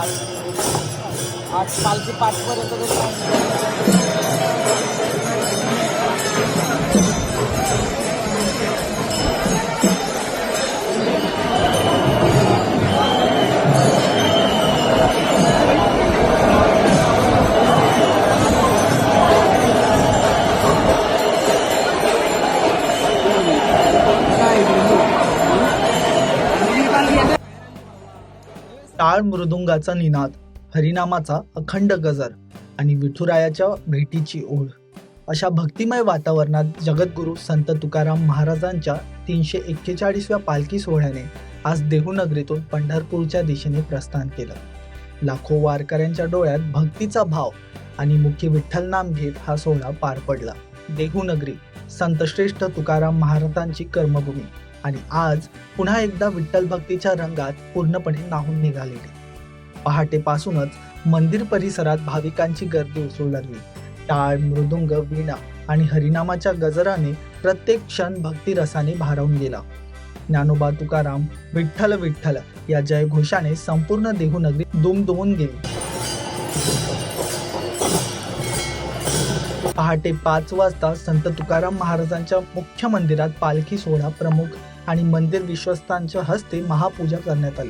आज पालखी 5 पर्यंत टाळ मृदुंगाचा निनाद, हरिनामाचा अखंड गजर आणि विठुरायाच्या भेटीची ओढ अशा भक्तिमय वातावरणात जगद्गुरू संत तुकाराम महाराजांच्या 341व्या पालखी सोहळ्याने आज देहूनगरीतून पंढरपूरच्या दिशेने प्रस्थान केलं. लाखो वारकऱ्यांच्या डोळ्यात भक्तीचा भाव आणि मुख्य विठ्ठल नाम घेत हा सोहळा पार पडला. देहूनगरी संतश्रेष्ठ तुकाराम महाराजांची कर्मभूमी आणि आज पुन्हा एकदा विठ्ठल भक्तीच्या रंगात पूर्णपणे न्हाऊन निघालेली. पहाटेपासूनच मंदिर परिसरात भाविकांची गर्दी उसळू लागली. टाळ, मृदुंग, वीणा आणि हरिनामाच्या गजराने प्रत्येक क्षण भक्तिरसाने भारावून गेला. ज्ञानोबा तुकाराम विठ्ठल विठ्ठल या जयघोषाने संपूर्ण देहूनगरी दुमदुमून गेली. पहाटे 5 वाजता संत तुकाराम महाराजांच्या मुख्य मंदिरात पालखी सोहळा प्रमुख आणि मंदिर विश्वस्तांच्या हस्ते महापूजा करण्यात आली.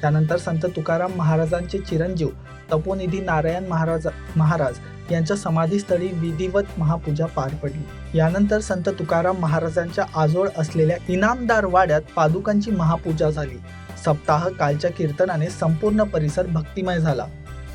त्यानंतर संत तुकाराम महाराजांचे चिरंजीव तपोनिधी नारायण महाराज यांच्या समाधीस्थळी विधिवत महापूजा पार पडली. यानंतर संत तुकाराम महाराजांच्या आजोळ असलेल्या इनामदार वाड्यात पादुकांची महापूजा झाली. सप्ताह कालच्या कीर्तनाने संपूर्ण परिसर भक्तिमय झाला.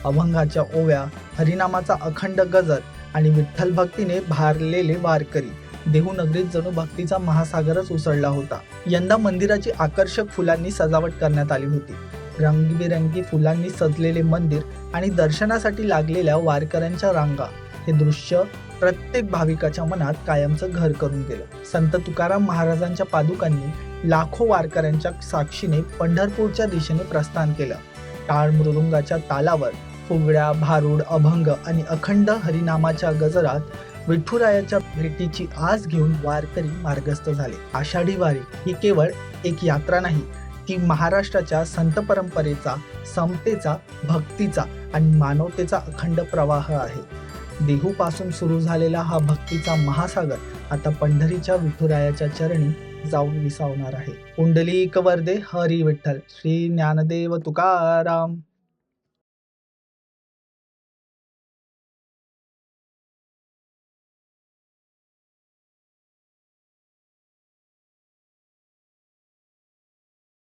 अभंगाच्या ओव्या, हरिनामाचा अखंड गजर आणि विठ्ठल भक्तीने भारलेले वारकरी देहूनगरीत जणू भक्तीचा महासागरच उसळला होता. यंदा मंदिराची आकर्षक फुलांनी सजावट करण्यात आली होती. रंगीबेरंगी फुलांनी सजलेले मंदिर आणि दर्शनासाठी लागलेल्या वारकऱ्यांच्या रांगा हे दृश्य प्रत्येक भाविकाच्या मनात कायमचं घर करून गेलं. संत तुकाराम महाराजांच्या पादुकांनी लाखो वारकऱ्यांच्या साक्षीने पंढरपूरच्या दिशेने प्रस्थान केलं. टाळ मृदुंगाच्या तालावर फुगड्या, भारूड, अभंग आणि अखंड हरिनामाच्या गजरात विठुरायाच्या भेटीची आस घेऊन वारकरी मार्गस्थ झाले. आषाढी वारी ही केवळ एक यात्रा नाही, ती महाराष्ट्राच्या संत परंपरेचा, समतेचा, भक्तीचा आणि मानवतेचा अखंड प्रवाह आहे. देहूपासून सुरू झालेला हा भक्तीचा महासागर आता पंढरीच्या विठुरायाच्या चरणी जाऊन विसावणार आहे. पुंडलिक वरदे हरी विठ्ठल, श्री ज्ञानदेव तुकाराम.